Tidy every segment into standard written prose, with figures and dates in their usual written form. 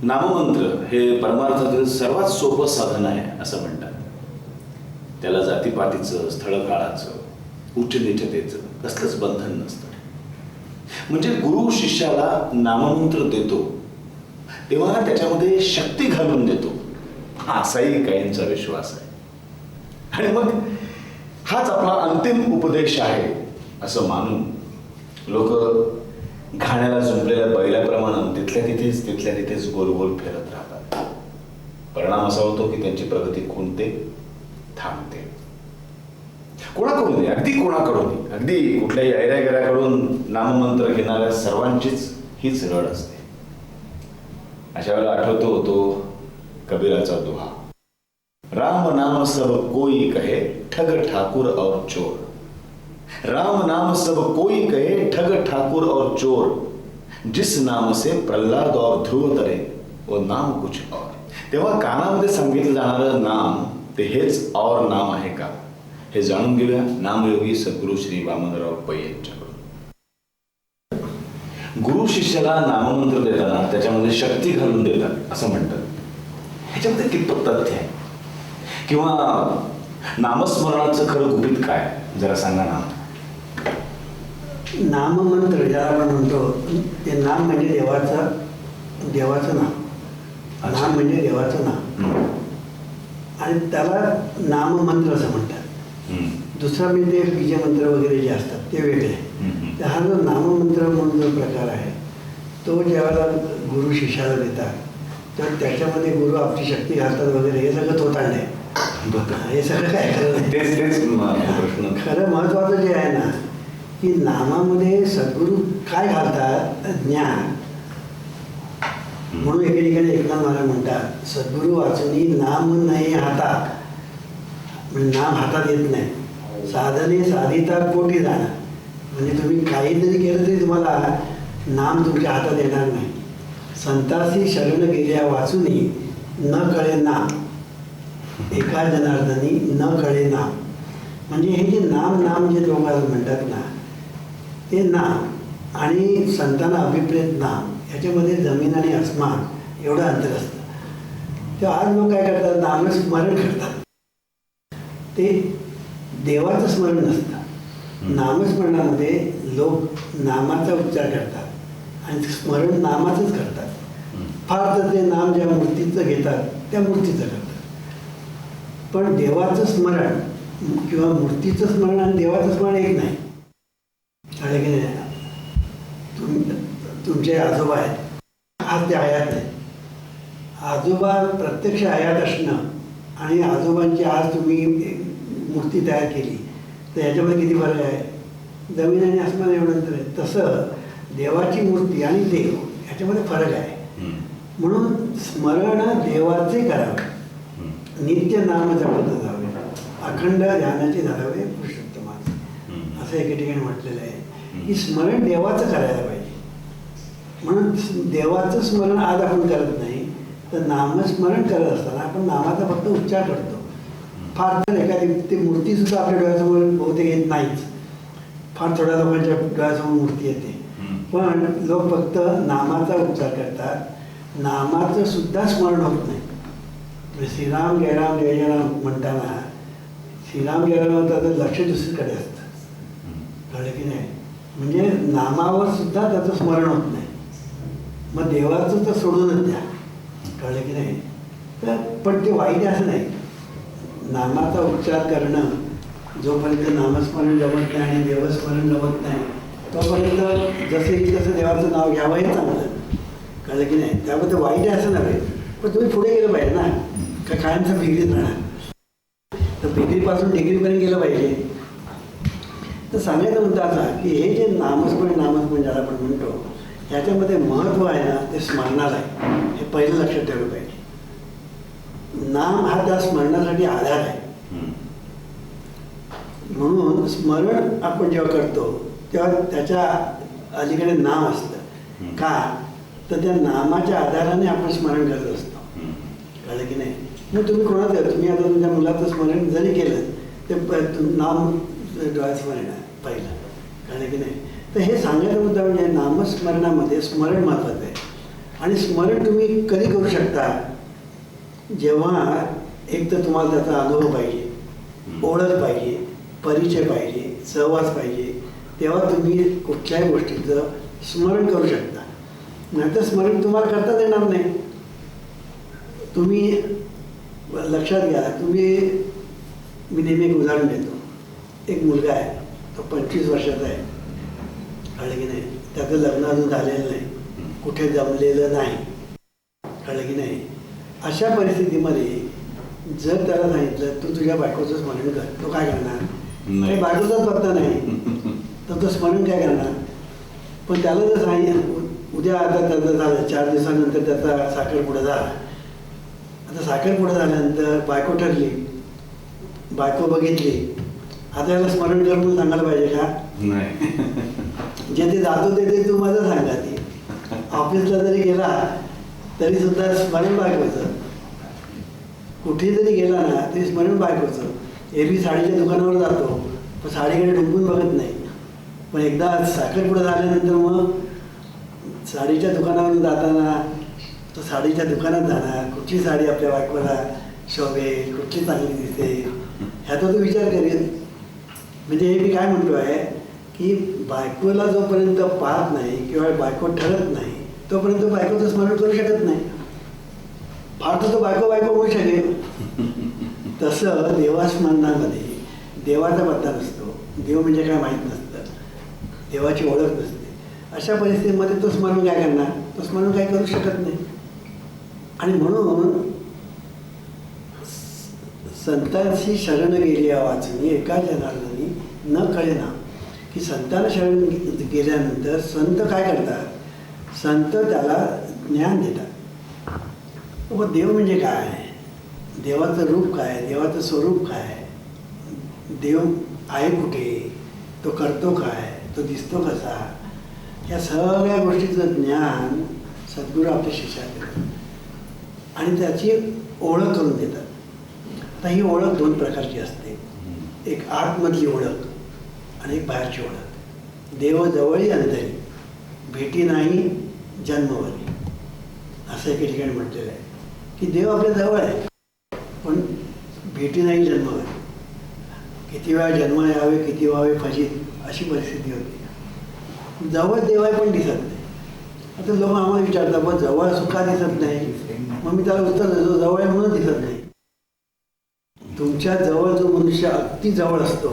नाममंत्र हे परमार्थातील सर्वात सोपं साधन आहे असं म्हणतात. त्याला जातीपातीचं, स्थळ काळाचं, उच्च नीचतेचं कसलंच बंधन नसतं. म्हणजे गुरु शिष्याला नाममंत्र देतो तेव्हा त्याच्यामध्ये शक्ती घालून देतो, असाही काहींचा विश्वास आहे. आणि मग हाच आपला अंतिम उपदेश आहे असं मानून लोक घाण्याला जुंपलेल्या बैलाप्रमाणे तिथल्या तिथेच गोल गोल फिरत राहतात. परिणाम असा होतो की त्यांची प्रगती खुंटते, थांबते. कोणाकडून, अगदी कुठल्याही ऐऱ्यागऱ्याकडून नाममंत्र घेणाऱ्या सर्वांचीच हीच रड असते. अशा वेळेला आठवतो तो कबीराचा दोहा, राम नाम सब कोई कहे ठग ठाकुर और चोर. राम नाम सब कोई कहे ठग ठाकुर और चोर, जिस नाम से प्रल्हाद और ध्रुव तरे वो नाम कुछ और. तेव्हा कानामध्ये सांगितलं जाणारं नाम ते हेच और नाम आहे का, हे जाणून घेऊया नामयोगी सद्गुरू श्री वामनराव पै यांच्याकडून. गुरु शिष्याला नाममंत्र देताना त्याच्यामध्ये शक्ती घालून देतात असं म्हणतात. ह्याच्यामध्ये कितपत तथ्य आहे, किंवा नामस्मरणाचं खरं गुपित काय, जरा सांगा ना. नाममंत्र ज्याला आपण म्हणतो ते नाम म्हणजे देवाचं नाम. नाम म्हणजे देवाचं नाम आणि त्याला नाममंत्र असं म्हणतात. दुसरा म्हणजे बीजमंत्र वगैरे जे असतात ते वेगळे. तर हा जो नाममंत्र म्हणून जो प्रकार आहे तो ज्यावेळेला गुरु शिष्याला देतात तर त्याच्यामध्ये गुरु आपली शक्ती घालतात वगैरे हे सगळं थोतांड आहे. हे सगळं काय खरं नाही. खरं महत्त्वाचं जे आहे ना की नामामध्ये सद्गुरू काय घालतात, ज्ञान. म्हणून एके ठिकाणी एकनाथ महाराज म्हणतात, सद्गुरू वाचूनी नाम नाही हातात, म्हणजे नाम हातात येत नाही. साधने साधिता कोटी जाणार. म्हणजे तुम्ही काही जरी केलं तरी तुम्हाला नाम तुमच्या हातात येणार नाही. संतासी शरण गेल्या वाचूनी न कळे नाम, एका जनार्दनी न कळे नाम. म्हणजे हे जे नाम जे लोक म्हणतात ना ते नाम आणि संतांना अभिप्रेत नाम याच्यामध्ये जमीन आणि अस्मान एवढं अंतर असतं. तेव्हा आज लोक काय करतात, नामस्मरण करतात. ते देवाचं स्मरण नसतं. नामस्मरणामध्ये लोक नामाचा उच्चार करतात आणि स्मरण नामाचंच करतात. फार तर ते नाम ज्या मूर्तीचं घेतात त्या मूर्तीचं करतात. पण देवाचं स्मरण किंवा मूर्तीचं स्मरण आणि देवाचं स्मरण एक नाही. कळलं की नाही. तुमचे आजोबा आहेत, आज ते हयात नाही. आजोबा प्रत्यक्ष हयात असणं आणि आजोबांची आज तुम्ही मूर्ती तयार केली तर याच्यामध्ये किती फरक आहे, जमीन आणि आसमान एवढं अंतर आहे. तसं देवाची मूर्ती आणि देव याच्यामध्ये फरक आहे. म्हणून स्मरण देवाचे करावे, नित्य नाम जपत जावे, अखंड ध्यानाचे धरावे पुरुषोत्तमाचे, असं एके ठिकाणी म्हटलेलं आहे की स्मरण देवाचं करायला पाहिजे. म्हणून देवाचं स्मरण आज आपण करत नाही तर नामस्मरण करत असताना आपण नामाचा फक्त उच्चार करतो. फार तर एखादी ती मूर्तीसुद्धा आपल्या डोळ्यासमोर बहुतेक येत नाहीच. फार थोड्या लोकांच्या डोळ्यासमोर मूर्ती येते. पण लोक फक्त नामाचा उच्चार करतात, नामाचं सुद्धा स्मरण होत नाही. म्हणजे श्रीराम जय राम जय जय राम म्हणताना श्रीराम जय राम होता तर लक्ष दुसरीकडे असतं. कळलं की नाही. म्हणजे नामावर सुद्धा त्याचं स्मरण होत नाही. मग देवाचं तर सोडूनच द्या. कळलं की नाही. तर पण ते वाईट असं नाही. नामाचा उच्चार करणं जोपर्यंत नामस्मरण जमत नाही आणि देवस्मरण जमत नाही तोपर्यंत जसे की तसं देवाचं नाव घ्यावं हे चांगलं. कळलं की नाही. त्याबद्दल वाईट आहे असं नव्हे, पण तुम्ही पुढे गेलं पाहिजे ना. का कायमचं डिग्रीत राहणार तर डिग्रीपासून डिग्रीपर्यंत गेलं पाहिजे. तर सांगायचा मुद्दा असा की हे जे नामस्मरण ज्याला आपण म्हणतो ह्याच्यामध्ये महत्त्व आहे ना ते स्मरणाला आहे. हे पहिलं लक्षात ठेवलं पाहिजे. नाम हा त्या स्मरणासाठी आधार आहे. म्हणून स्मरण आपण जेव्हा करतो तेव्हा त्याच्या अलीकडे नाम असतं. का तर त्या नामाच्या आधाराने आपण स्मरण करत असतो. कळलं की नाही. मग तुम्ही कोणाचं तुम्ही आता तुमच्या मुलाचं स्मरण जरी केलं ते नाम डोळ्यात स्मरण आहे पहिलं. कळलं की नाही. तर हे सांगायचा मुद्दा म्हणजे नामस्मरणामध्ये स्मरण महत्त्वाचं आहे. आणि स्मरण तुम्ही कधी करू शकता, जेव्हा एक तर तुम्हाला त्याचा अनुभव पाहिजे, ओळख पाहिजे, परिचय पाहिजे, सहवास पाहिजे, तेव्हा तुम्ही कुठल्याही गोष्टीचं स्मरण करू शकता. नाहीतर स्मरण तुम्हाला करताच येणार नाही. तुम्ही लक्षात घ्या, मी नेहमी एक उदाहरण देतो. एक मुलगा आहे, तो 25 वर्षाचा आहे, कळलं की नाही, त्याचं लग्न अजून झालेलं नाही, कुठे जमलेलं नाही, कळलं की नाही. अशा परिस्थितीमध्ये जर त्याला सांगितलं तू तुझ्या बायकोचं स्मरण कर, तो काय करणार? काही बायकोचाच पत्ता नाही, तर तो स्मरण काय करणार? पण त्याला जर सांगितलं उद्या, आता त्याचं झालं 4 दिवसानंतर त्याचा साखरपुडा झाला. आता साखरपुडा झाल्यानंतर बायको ठरली, बायको बघितली, आता याला स्मरण कर म्हणून सांगायला पाहिजे का? नाही. जे ते जातो ते तू माझं सांगा. ती ऑफिसला जरी गेला तरी सुद्धा स्मरण बायकोचं, कुठे जरी गेला ना तरी स्मरण बायकोचं. एरवी साडीच्या दुकानावर जातो पण साडीकडे डुंकून बघत नाही, पण एकदा साखरपुडा झाल्यानंतर मग साडीच्या दुकानावरून जाताना तो साडीच्या दुकानात जाणार, कुठली साडी आपल्या बायकोला शोभेल, कुठली चांगली दिसेल, ह्याचा तो विचार करेल. म्हणजे हे मी काय म्हणतो आहे की बायकोला जोपर्यंत पाहत नाही किंवा बायको ठरत नाही तोपर्यंत बायकोचं स्मरण करू शकत नाही. फार तर तो बायको होऊ शकेल. तसं देवास्मरणामध्ये देवाचा पत्ता नसतो, देव म्हणजे काय माहीत नसतं, देवाची ओळख नसते. अशा परिस्थितीमध्ये तो स्मरण काय करणार? तो स्मरण काय करू शकत नाही. आणि म्हणून संतांशी शरण गेली वाचनी एका जनार्दनी न कळेना, की संतांना शरण गेल्यानंतर संत काय करतात? संत त्याला ज्ञान देतात. मग देव म्हणजे काय, देवाचं रूप काय, देवाचं स्वरूप काय, देव आहे कुठे, तो करतो काय, तो दिसतो कसा, या सगळ्या गोष्टीचं ज्ञान सद्गुरू आपल्या शिष्याला देतात आणि त्याची ओळख करून देतात. आता ही ओळख 2 प्रकारची असते, एक आतमधली ओळख आणि एक बाहेरची ओळख. देव जवळी अंतरी, भेटी नाही जन्मवरी, असं एके ठिकाणी म्हटलेलं आहे की देव आपल्या जवळ आहे पण भेटी नाही जन्मवरी. किती वेळा जन्म यावे, किती व्हावे फजित, अशी परिस्थिती होती. जवळ देव आहे पण दिसत नाही. आता लोक आम्हाला विचारतात पण जवळ सुद्धा दिसत नाही. मग मी त्याला उत्तर देतो, जवळ आहे म्हणून दिसत नाही. तुमच्या जवळ जो मनुष्य अगदी जवळ असतो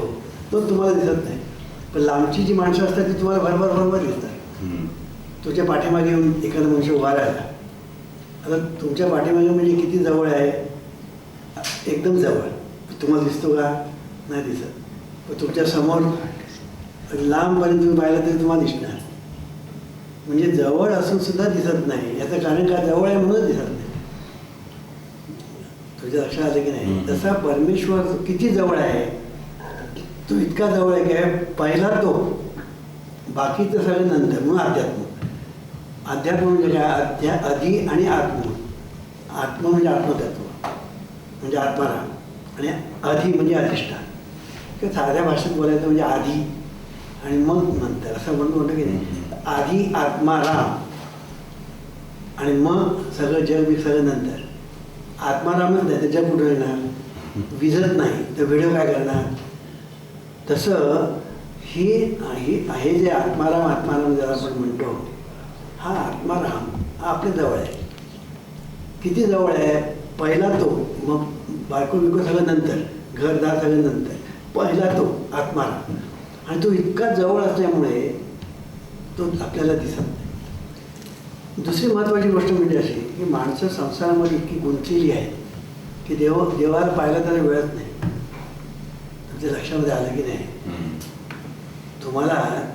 तो तुम्हाला दिसत नाही, पण लांबची जी माणसं असतात ती तुम्हाला भरभर दिसतात. तुमच्या पाठीमागे येऊन एखादा मनुष्य उभा राहिला, आता तुमच्या पाठीमागे म्हणजे किती जवळ आहे? एकदम जवळ. तुम्हाला दिसतो का? नाही दिसत. पण तुमच्या समोर लांबपर्यंत तुम्ही पाहिलं तरी तुम्हाला दिसणार. म्हणजे जवळ असून सुद्धा दिसत नाही. याचं कारण का? जवळ आहे म्हणूनच दिसत नाही. तुझ्या लक्षात आलं की नाही? तसा परमेश्वर किती जवळ आहे, तो इतका जवळ आहे काय पहिला तो, बाकीचं सगळं नंतर. म्हणून अध्यात्म म्हणजे काय? आधी आणि आत्म. आत्म म्हणजे आत्मतत्व, म्हणजे आत्माराम, आणि आधी म्हणजे अधिष्ठान. किंवा साध्या भाषेत बोलायचं म्हणजे आधी आणि मग नंतर, असं म्हणतो की नाही? आधी आत्माराम आणि मग सगळं जग बी सगळं नंतर. आत्मारामच नाही तर जग कुठं येणार? विजत नाही तर व्हिडिओ काय करणार? तसं हे जे आत्माराम ज्याला आपण म्हणतो, हा आत्माराम हा आपल्या जवळ आहे. किती जवळ आहे? पहिला तो, मग बायको बिको सगळं नंतर, घरदार सगळं नंतर. पहिला तो आत्माराम, आणि तो इतका जवळ असल्यामुळे तो आपल्याला दिसत नाही. दुसरी महत्त्वाची गोष्ट म्हणजे अशी की माणसं संसारामध्ये इतकी गुंतलेली आहे की देवाला पाहायला त्याला वेळच नाही. तुमच्या लक्षामध्ये आलं की नाही?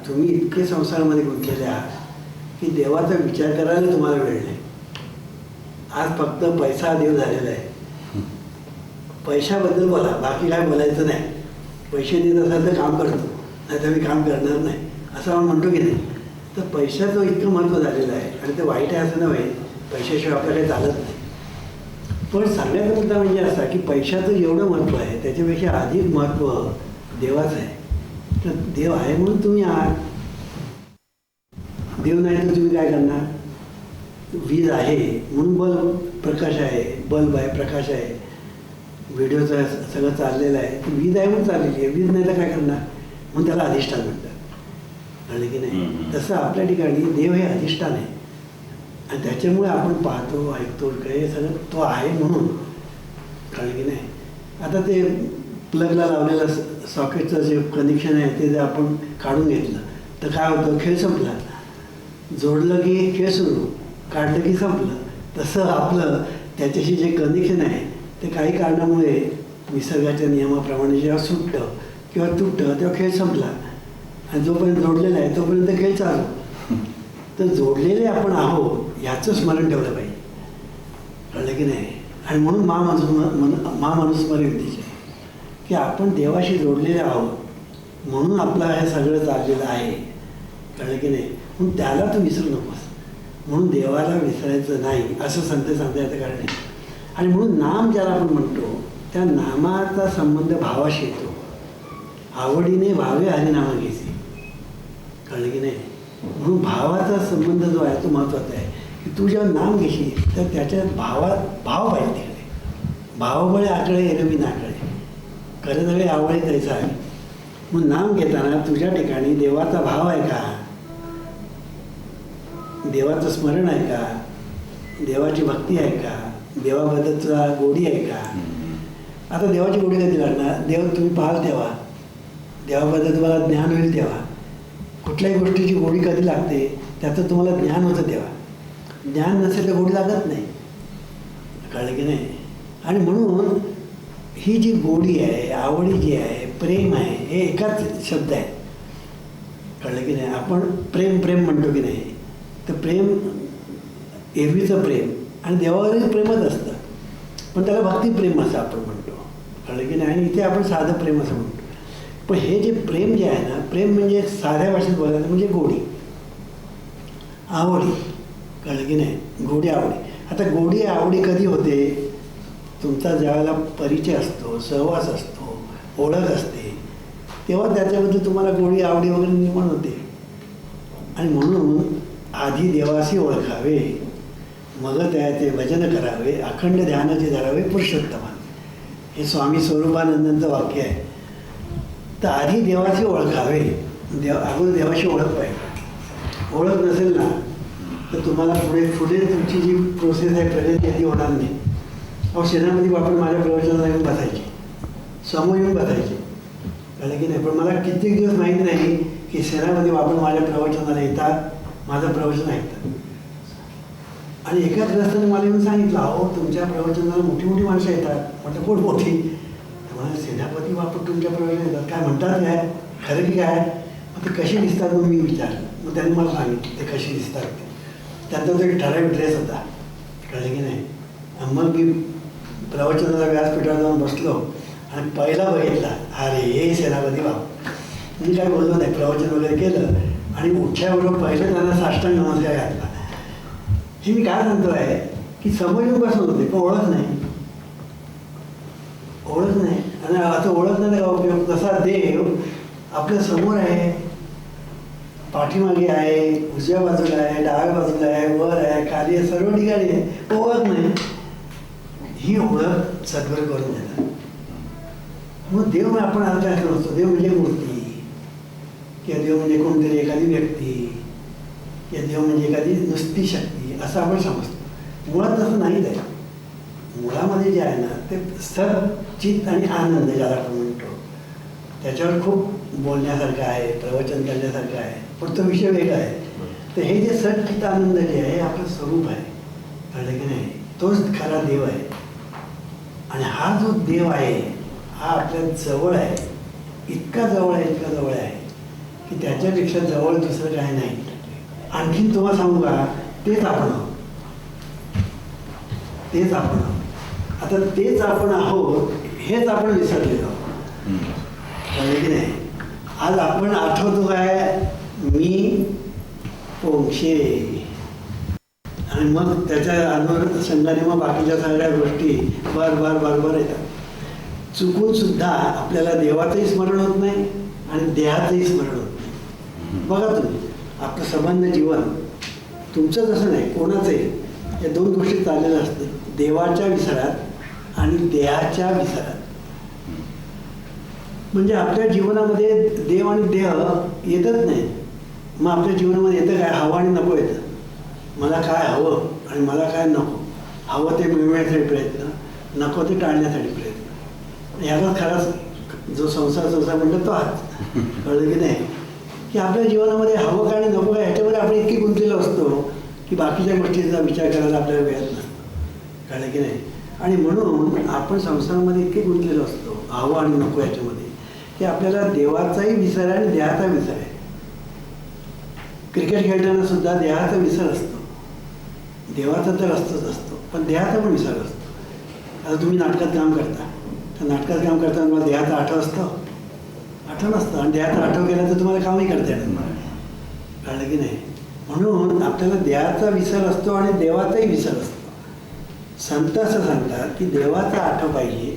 तुम्ही इतके संसारामध्ये गुंतलेले आहात की देवाचा विचार करायला तुम्हाला वेळ नाही. आज फक्त पैसा देव झालेला आहे. पैशाबद्दल बोला, बाकी काय बोलायचं नाही. पैसे देत असाल तर काम करतो, नाही तर मी काम करणार नाही, असं आपण म्हणतो की नाही? तर पैशाचं इतकं महत्त्व झालेलं आहे. आणि ते वाईट आहे असं नव्हे, पैशाशिवाय आपल्याला काही चालत नाही. पण सांगायचा मुद्दा म्हणजे असा की पैशाचं एवढं महत्त्व आहे, त्याच्यापेक्षा अधिक महत्त्व देवाचं आहे. तर देव आहे म्हणून तुम्ही आहात. देव नाही तर तुम्ही काय करणार? वीज आहे म्हणून बल्ब प्रकाश आहे, बल्ब आहे प्रकाश आहे, व्हिडिओचं सगळं चाललेलं आहे, ती वीज आहे म्हणून चाललेली आहे. वीज नाही तर काय करणार, म्हणून त्याला अधिष्ठान म्हणतात. कळलं की नाही? तसं आपल्या ठिकाणी देव हे अधिष्ठान आहे आणि त्याच्यामुळे आपण पाहतो ऐकतो काय सगळं तो आहे म्हणून. कळलं की नाही? आता ते प्लगला लावलेलं सॉकेटचं जे कनेक्शन आहे ते जर आपण काढून घेतलं तर काय होतं, खेळ संपला. जोडलं की खेळ सुरू, काढलं की संपलं. तसं आपलं त्याच्याशी जे कनेक्शन आहे ते काही कारणामुळे निसर्गाच्या नियमाप्रमाणे जेव्हा सुटतं किंवा तुटतं तेव्हा खेळ संपला आणि जोपर्यंत जोडलेला आहे तोपर्यंत खेळ चालू. तर जोडलेले आपण आहोत ह्याचं स्मरण ठेवलं पाहिजे. कळलं की नाही? आणि म्हणून महामनुस्मरण की आपण देवाशी जोडलेले आहोत म्हणून आपलं हे सगळं चाललेलं आहे. कळलं की नाही? म्हणून त्याला तू विसरू नकोस. म्हणून देवाला विसरायचं नाही असं सांगता याचं कारण आहे. आणि म्हणून नाम ज्याला आपण म्हणतो त्या नामाचा संबंध भावाशी येतो. आवडीने भावे हरिनामाघेसी. कळलं की नाही? म्हणून भावाचा संबंध जो आहे तो महत्त्वाचा आहे की तू जेव्हा नाम घेशील तर त्याच्यात भाव पाहिजे तिकडे. भावबळे आकळे एरवी नाकळे करदळे आवळे तैसा आहे. मग नाम घेताना तुझ्या ठिकाणी देवाचा भाव आहे का, देवाचं स्मरण आहे का, देवाची भक्ती आहे का, देवाबद्दलचा गोडी आहे का. आता देवाची गोडी कधी लागणार, देव तुम्ही पाहाल तेव्हा, देवाबद्दल तुम्हाला ज्ञान होईल तेव्हा. कुठल्याही गोष्टीची गोडी कधी लागते, त्याचं तुम्हाला ज्ञान होतं तेव्हा. ज्ञान नसेल तर गोडी लागत नाही. कळलं की नाही? आणि म्हणून ही जी गोडी आहे, आवडी जी आहे, प्रेम आहे, हे एकाच शब्द आहे. कळलं की नाही? आपण प्रेम प्रेम म्हणतो की नाही, तर प्रेम एरवीचं प्रेम आणि देवावरही प्रेमच असतं, पण त्याला भक्तिप्रेम असं आपण म्हणतो. कळलं की नाही? आणि इथे आपण साधं प्रेम असं म्हणतो. पण हे जे प्रेम जे आहे ना, प्रेम म्हणजे साध्या भाषेत बोलायचं म्हणजे गोडी, आवडी. कळलं की नाही? गोडी आवडी. आता गोडी आवडी कधी होते, तुमचा ज्यावेळेला परिचय असतो, सहवास असतो, ओळख असते, तेव्हा त्याच्याबद्दल तुम्हाला गोडी आवडी वगैरे निर्माण होते. आणि म्हणून आधी देवाशी ओळखावे, मग त्याचे भजन करावे, अखंड ध्यानाचे धरावे पुरुषोत्तमान. हे स्वामी स्वरूपानंदांचं वाक्य आहे. तर आधी देवाशी ओळखावे, अगोदर देवाशी ओळख पाहिजे. ओळख नसेल ना तर तुम्हाला पुढे तुमची जी प्रोसेस आहे प्रगती ती होणार नाही. अहो शेणामध्ये आपण माझ्या प्रवचनाला येऊन बसायचे, समोर येऊन बसायचे. कळलं की नाही? पण मला कित्येक दिवस माहीत नाही की शेणामध्ये आपण माझ्या प्रवचनाला येतात, माझं प्रवचन ऐकतात. आणि एका ग्रस्ताने मला येऊन सांगितलं, अहो तुमच्या प्रवचनाला मोठी मोठी माणसं येतात. म्हटलं कोण मोठी? मला सेनापती बापू तुमच्या प्रवचन येतात. काय म्हणतात, काय खरं की काय? मग ते कशी दिसतात म्हणून मी विचारलं. मग त्यांनी मला सांगितलं ते कशी दिसतात ते. त्यांचा तो एक ठराविक ड्रेस होता. कळलं की नाही? मग मी प्रवचनाला व्यासपीठावर जाऊन बसलो आणि पहिला बघितला, अरे हे सेनापती बापू. मी काय बोललो नाही, प्रवचन वगैरे केलं आणि उठल्याबरोबर पहिलं त्यांना साष्टांग नमस्कार घातला. हे मी काय सांगतो आहे की समोर येऊन बसत होते पण ओळख नाही. ओळख नाही. आणि आता ओळख नाही का उपयोग. तसा देव आपल्या समोर आहे, पाठीमागे आहे, उजव्या बाजूला आहे, डाव्या बाजूला आहे, वर आहे, खाली आहे, सर्व ठिकाणी आहे. ओळख नाही. ही ओळख सद्गुरू करून देतात. मग देव आपण आज काय समजतो, देव म्हणजे मूर्ती किंवा देव म्हणजे कोणतरी एखादी व्यक्ती किंवा देव म्हणजे एखादी नुसती शक्ती असं आपण समजतो. मुळात तसं नाहीच आहे. मुळामध्ये जे आहे ना ते सच्चित आणि आनंद ज्याला आपण म्हणतो त्याच्यावर खूप बोलण्यासारखं आहे, प्रवचन करण्यासारखं आहे, पण तो विषय वेगळा आहे. तर हे जे सच्चित आनंद जे आहे आपलं स्वरूप आहे. कळलं की नाही? तोच खरा देव आहे. आणि हा जो देव आहे हा आपल्या जवळ आहे. इतका जवळ आहे, इतका जवळ आहे की त्याच्यापेक्षा जवळ दुसरं काही नाही. आणखीन तुम्हाला सांगू का, तेच आपण आहोत. तेच आपण आहोत. आता तेच आपण आहोत हेच आपण विसरलेलो आहोत. कळलं की नाही? आज आपण आठवतो काय, मी पोंक्षे, आणि मग त्याच्या अनुसंगाने मग बाकीच्या सगळ्या गोष्टी बरोबर येतात. चुकून सुद्धा आपल्याला देवाचंही स्मरण होत नाही आणि देहाचंही स्मरण होत नाही. बघा तुम्ही आपलं संबंध जीवन तुमचं तसं नाही, कोणाचंही या दोन गोष्टी चाललेल्या असतात, देवाच्या विसरात आणि देहाच्या विसरात. म्हणजे आपल्या जीवनामध्ये देव आणि देह येतच नाही. मग आपल्या जीवनामध्ये येतं काय, हवं आणि नको येतं. मला काय हवं आणि मला काय नको. हवं ते मिळवण्यासाठी प्रयत्न, नको ते टाळण्यासाठी प्रयत्न. याचा खराच जो संसार म्हणतो तो हाच. कळलं की नाही, की आपल्या जीवनामध्ये हवं काय आणि नको काय ह्याच्यामध्ये आपण इतकी गुंतलेलो असतो की बाकीच्या गोष्टींचा विचार करायला आपल्याला वेळच नसतो. कळलं की नाही. आणि म्हणून आपण संसारामध्ये इतके गुंतलेलो असतो हवं आणि नको याच्यामध्ये, की आपल्याला देवाचाही विसर आहे आणि देहाचा विसर आहे. क्रिकेट खेळताना सुद्धा देहाचा विसर असतो. देवाचा तर असतो, पण देहाचा पण विसर असतो. आता तुम्ही नाटकात काम करता, तर नाटकात काम करताना तुम्हाला देहाचा आठव असतो, आठव नसतं. आणि देहाचा आठव केला तर तुम्हाला कामही करता येणार नाही. कळलं की नाही. म्हणून आपल्याला देहाचा विसर असतो आणि देवाचाही विसर असतो. संत असं सांगतात की देवाचा आठव पाहिजे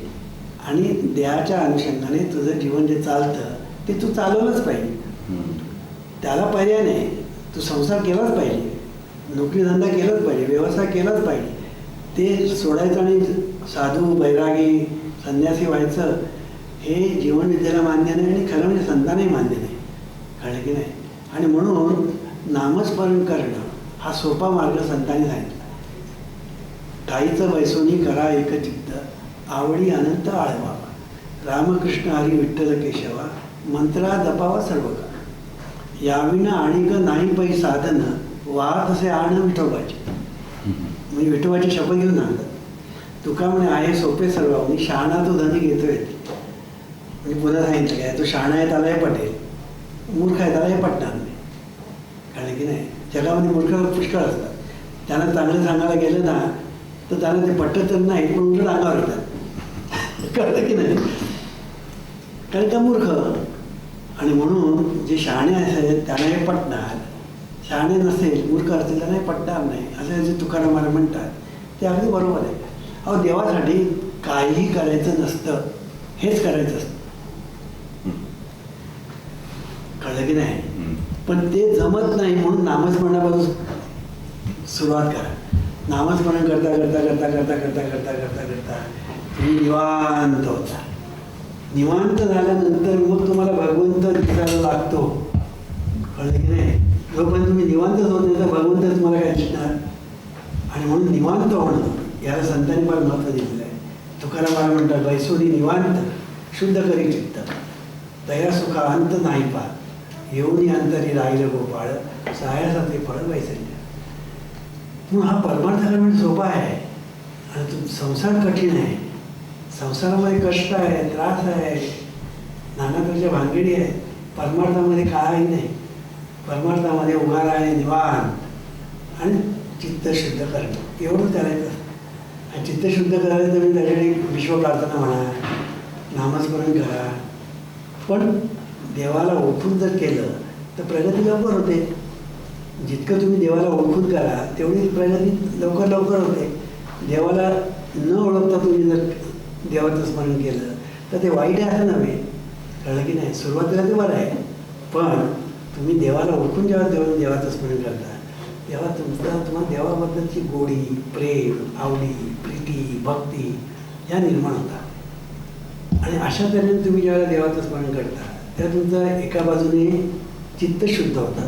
आणि देहाच्या अनुषंगाने तुझं जीवन जे चालतं ते तू चालवलंच पाहिजे. त्याला पर्याय नाही. तू संसार केलाच पाहिजे, नोकरीधंदा केलाच पाहिजे, व्यवसाय केलाच पाहिजे. ते सोडायचं आणि साधू बैरागी संन्यासी व्हायचं हे जीवनविद्येला मान्य नाही आणि खरं म्हणजे संतांनाही मान्य नाही. कळलं की नाही. आणि म्हणून नामस्मरण करणं हा सोपा मार्ग संतांनी सांगितला. ठाईचं वैसोनी करा एकचित्त, आवडी अनंत आळवावा, रामकृष्ण हरी विठ्ठल केशवा, मंत्रा जपावा सर्व काळ. याविना आणिक नाही पै साधन, वाहत असे आण विठोबाची. म्हणजे विठोबाची शपथ घेऊन सांगतात. तुका म्हणे आहे सोपे सर्व, म्हणजे शहाणा तो धनी घेतोय. म्हणजे पुन्हा सांगितलं काय, तो शहाणा आहे त्यालाही पटेल, मूर्ख आहे त्यालाही पटणार नाही. कळलं की नाही. जगामध्ये मूर्ख पुष्कळ असतात. त्यांना चांगलं सांगायला गेलं ना तर त्यांना ते पटत तर नाही, पण उलट अंगावर येतात. कळलं की नाही. कारण का मूर्ख. आणि म्हणून जे शहाणे असेल त्यांना हे पटणार, शहाणे नसेल मूर्ख असतील त्यांना हे पटणार नाही. असं जे तुकाराम महाराज म्हणतात ते अगदी बरोबर आहे. अहो देवासाठी काहीही करायचं नसतं, हेच करायचं असतं. कळलं की नाही. पण ते जमत नाही म्हणून नामस्मरणापासून सुरुवात करा. नामस्मरण करता करता करता करता करता करता करता करता तुम्ही निवांत होता. निवांत झाल्यानंतर मग तुम्हाला भगवंत दिसायला लागतो. कळलं की नाही. जोपर्यंत तुम्ही निवांतच होत नाही तर भगवंत तुम्हाला काय दिसणार. आणि म्हणून निवांत होणं याला संतांनी फार महत्त्व दिलेलं आहे. तुकाराम महाराज म्हणतात, वैसोनी निवांत शुद्ध करी चित्त, दया सुखा अंत नाही पा, येऊनी अंतरी राहिलं गोपाळ, सायासाचे फळ वैसल्य. म्हणून हा परमार्थ म्हणजे सोपा आहे. आणि संसार कठीण आहे. संसारामध्ये कष्ट आहे, त्रास आहे, नाना प्रकारच्या भानगडी आहे. परमार्थामध्ये काही नाही. परमार्थामध्ये उभार आहे निवांत आणि चित्त शुद्ध करणं एवढं करायचं. आणि चित्त शुद्ध करायचं म्हणजे त्याच्याकडे विश्वप्रार्थना म्हणा, नामस्मरण करा. पण देवाला ओळखून जर केलं तर प्रगती लवकर होते. जितकं तुम्ही देवाला ओळखून करा तेवढी प्रगती लवकर लवकर होते. देवाला न ओळखता तुम्ही जर देवाचं स्मरण केलं तर ते वाईट आहे असं नव्हे. कळलं की नाही. सुरुवातीला ते बरं आहे, पण तुम्ही देवाला ओळखून जेव्हा देवाचं स्मरण करता तेव्हा तुम्हाला देवाबद्दलची गोडी, प्रेम, आवडी, प्रीती, भक्ती ह्या निर्माण होतात. आणि अशा तऱ्हेने तुम्ही ज्यावेळेला देवाचं स्मरण करता तेव्हा तुमचं एका बाजूने चित्त शुद्ध होतं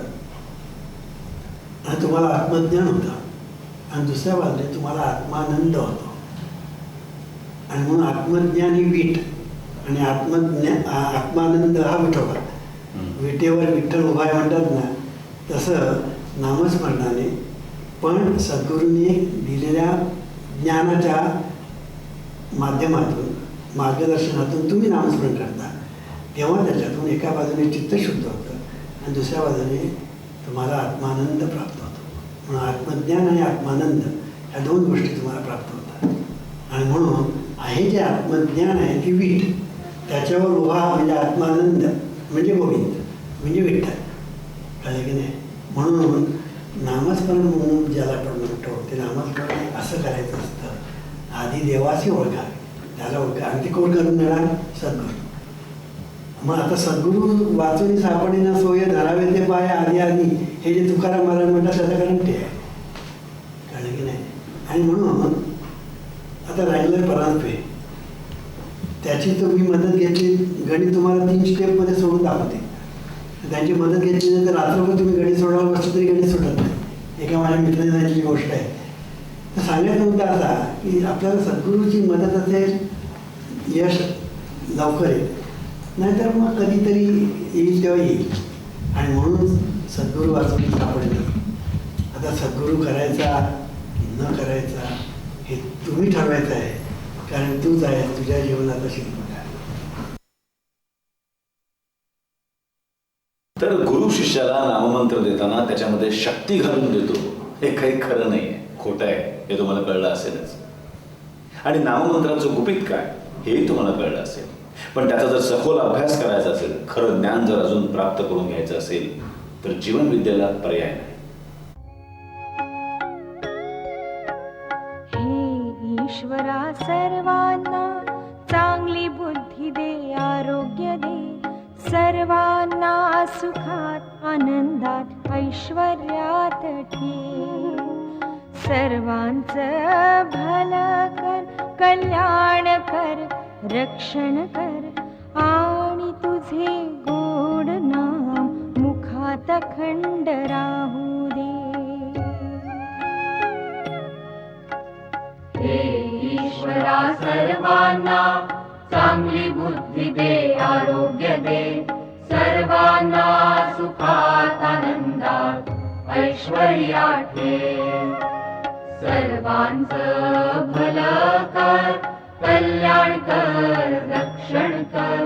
आणि तुम्हाला आत्मज्ञान होतं, आणि दुसऱ्या बाजूने तुम्हाला आत्मानंद होतो. आणि म्हणून आत्मज्ञान ही वीट आणि आत्मानंद हा विठोबा. विटेवर विठ्ठल उभा आहे म्हणतात ना, तसं नामस्मरणाने पण सद्गुरूंनी दिलेल्या ज्ञानाच्या माध्यमातून मार्गदर्शनातून तुम्ही नामस्मरण करता तेव्हा त्याच्यातून एका बाजूने चित्त शुद्ध होतं आणि दुसऱ्या बाजूने तुम्हाला आत्मानंद प्राप्त होतो. म्हणून आत्मज्ञान आणि आत्मानंद ह्या दोन गोष्टी तुम्हाला प्राप्त होतात. आणि म्हणून हे जे आत्मज्ञान आहे ती वीट, त्याच्यावर उभा म्हणजे आत्मानंद म्हणजे गोविंद म्हणजे विठ्ठल. कळलं की नाही. म्हणून नामस्मरण म्हणून ज्याला आपण म्हणतो ते नामस्मरण असं करायचं असतं. आधी देवाशी ओळखा, त्याला ओळखा आणि ते कोण करून देणार? सद्गुरू. मग आता सद्गुरू वाचून सापडेना सोय धरावे ते पाय आधी आधी हे जे तुकाराम महाराज म्हणतात त्याचं कारण ते आहे. आणि म्हणून आता राहिलं परांजपे, त्याची तुम्ही मदत घेतली, गणित तुम्हाला 3 स्टेपमध्ये सोडून दाखवते. त्यांची मदत घेतली नाही तर रात्रभर तुम्ही गणित सोडायला बसलं तरी गणित सुटत नाही. एका माझ्या मित्राने सांगितलेली गोष्ट आहे. तर सांगायचा मुद्दा असा की आपल्याला सद्गुरूची मदत असेल, यश लवकर येईल, नाहीतर मग कधीतरी येईल तेव्हा येईल. आणि म्हणून सद्गुरू वाचून सापडले. आता सद्गुरू करायचा न करायचा हे तुम्ही ठरवायचं आहे, कारण तूच आहे तुझ्या जीवनाचा शिल्पकार. तर गुरु शिष्याला नाममंत्र देताना त्याच्यामध्ये शक्ती घालून देतो हे काही खरं नाही आहे, खोटं आहे हे तुम्हाला कळलं असेलच. आणि नाममंत्राचं गुपित काय हेही तुम्हाला कळलं असेल. पण त्याचा जर सखोल अभ्यास करायचा असेल, खरं ज्ञान जर अजून प्राप्त करून घ्यायचं असेल तर जीवन विद्येला पर्याय नाही. हे ईश्वरा सर्वांना चांगली बुद्धी दे, आरोग्य दे, सर्वांना सुखात आनंदात ऐश्वर्यात ठेव. सर्वांचं भलं कर, कल्याण कर, रक्षण कर, आणि तुझे गोड नाम मुखात अखंड राहू दे. हे ईश्वरा सर्वांना चांगली बुद्धी दे, आरोग्य दे, सर्वांना सुखात आनंदात ऐश्वर्यात ठेव. सर्वांचं भलं कर, कल्याण कर, रक्षण कर,